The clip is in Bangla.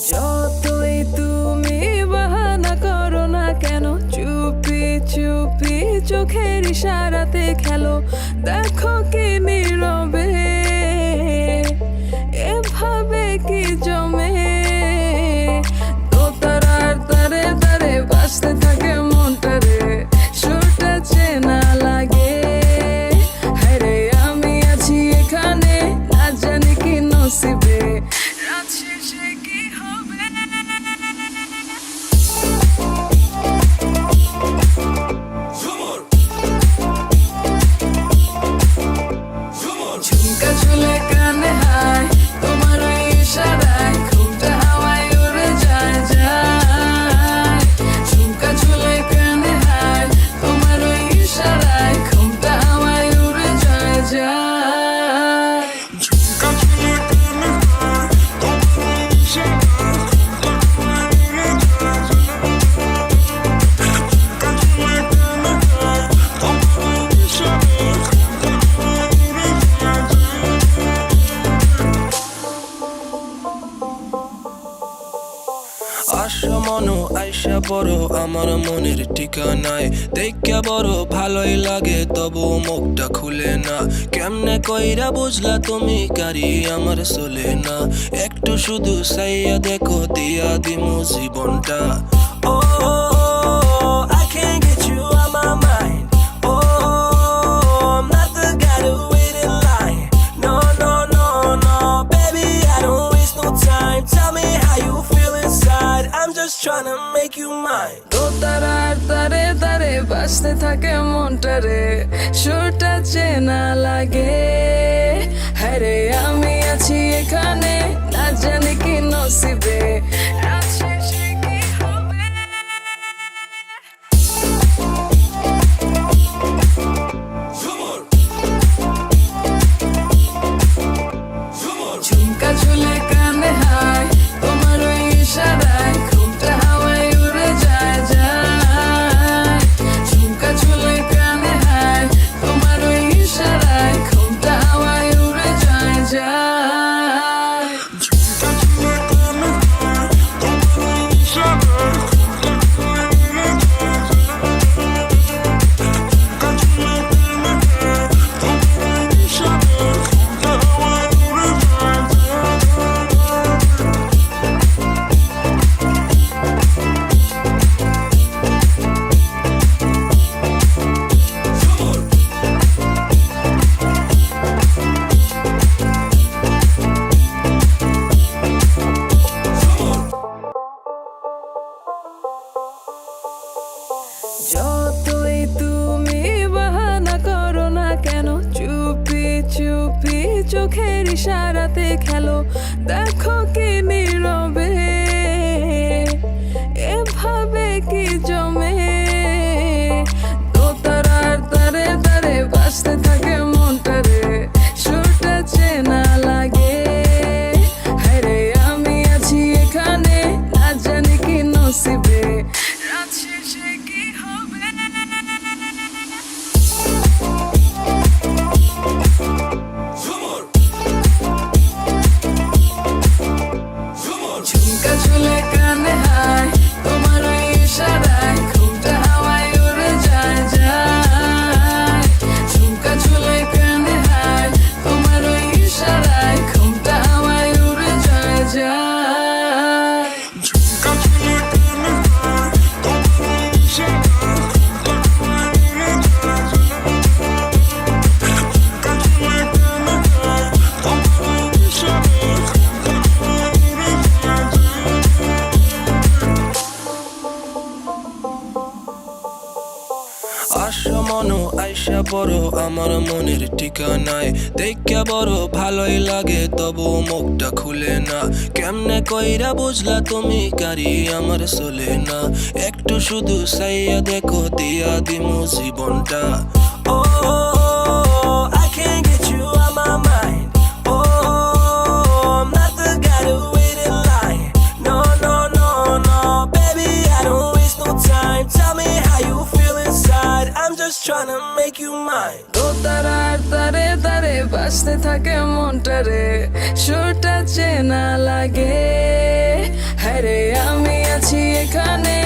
যতই তুমি বাহানা করো না কেন, চুপি চুপি চোখের ইশারাতে খেলো। দেখো কি নীরবে এভাবে কি জমে, দোতারার তারে তারে বাজতে থাকে মনটারে, সুরটা চেনা লাগে। হ্যারে আমি আছি এখানে, না জানি কি নসিবে, রাত শেষে কি হবে। ঝুমকা ঝুলে কানে হায়, তোমার ওই ইশারায় ঘুমটা হাওয়ায় উড়ে যায় যায়। ঝুমকা ঝুলে কানে হায়, তোমার ওই ইশারায় ঘুমটা হাওয়ায় উড়ে যায় যায়। ঝুমকা ঝুলে কানে হায়, তোমার ওই ইশারায় ঘুমটা হাওয়ায় উড়ে যায় যায়। ঝুমকা ঝুলে কানে হায়, তোমার ওই ইশারায় ঘুমটা হাওয়ায় উড়ে যায় যায়। আসা মনো আইসা বড় আমার মনের ঠিকানায়, দেখা বড় ভালোই লাগে তবু মুখটা খুলে না। কেমনে কইরা বুঝলা তুমি কারি আমার চলে না, একটু শুধু চাইয়া দেখো দিয়া দিমু জীবনটা। ও I can't get you out my mind. Oh, I'm not the guy to wait in line. No, no, no, no, baby, I don't waste no time. Tell me how you feel inside. I'm just trying to make you mine. দোতারার তারে তারে বাজতে থাকে মনটারে, সুরটা চেনা লাগে। হ্যারে আমি আছি এখানে, না জানি কি নসিবে, রাত শেষে কি হবে। ঝুমকা ঝুলে কানে হায়, তোমার ওই ইশারায় ঘুমটা হাওয়ায় উড়ে যায় যায়। ঝুমকা ঝুলে কানে হায়, তোমার ওই ইশারায় ঘুমটা হাওয়ায় উড়ে যায় যায়। ঝুমকা ঝুলে কানে হায়, তোমার ওই ইশারায় ঘুমটা হাওয়ায় উড়ে যায় যায়। ঝুমকা ঝুলে কানে হায়, তোমার ওই ইশারায় ঘুমটা হাওয়ায় উড়ে যায় যায়। যতই তুমি বাহানা করো না কেন, চুপি চুপি চোখের ইশারাতে খেলো। দেখো কি নীরবে এভাবে কি জমে, দোতারার তারে তারে বাজতে থাকে মনটারে, সুরটা চেনা লাগে। হ্যারে আমি আছি এখানে, না জানি কি নসিবে, রাত শেষে কি হবে। ঝুমকা ঝুলে কানে হায়, তোমার ওই ইশারায় ঘুমটা হাওয়ায় উড়ে যায় যায়। ঝুমকা ঝুলে কানে হায়, তোমার ওই ইশারায় ঘুমটা হাওয়ায় উড়ে যায় যায়। ঝুমকা ঝুলে কানে হায়, তোমার ওই ইশারায় ঘুমটা হাওয়ায় উড়ে যায় যায়। ঝুমকা ঝুলে কানে হায়, তোমার ওই ইশারায় ঘুমটা হাওয়ায় উড়ে যায় যায়। আসা মনো আইসা বড় আমার মনের ঠিকানায়, দেখা বড় ভালোই লাগে তবু মুখটা খুলে না। কেমনে কইরা বুঝলা তুমি কারি আমার চলে না, একটু শুধু চাইয়া দেখো দিয়া দিমু জীবনটা। ও I can't get you out my mind. Oh, I'm not the guy to wait in line. No, no, no, no, baby, I don't waste no time. Tell me how you feel inside. I'm just trying to make make you mine. ও তারার তারে তারে বাজতে থাকে মনটারে, সুরটা চেনা লাগে। হ্যাঁ রে আমি আছি এখানে,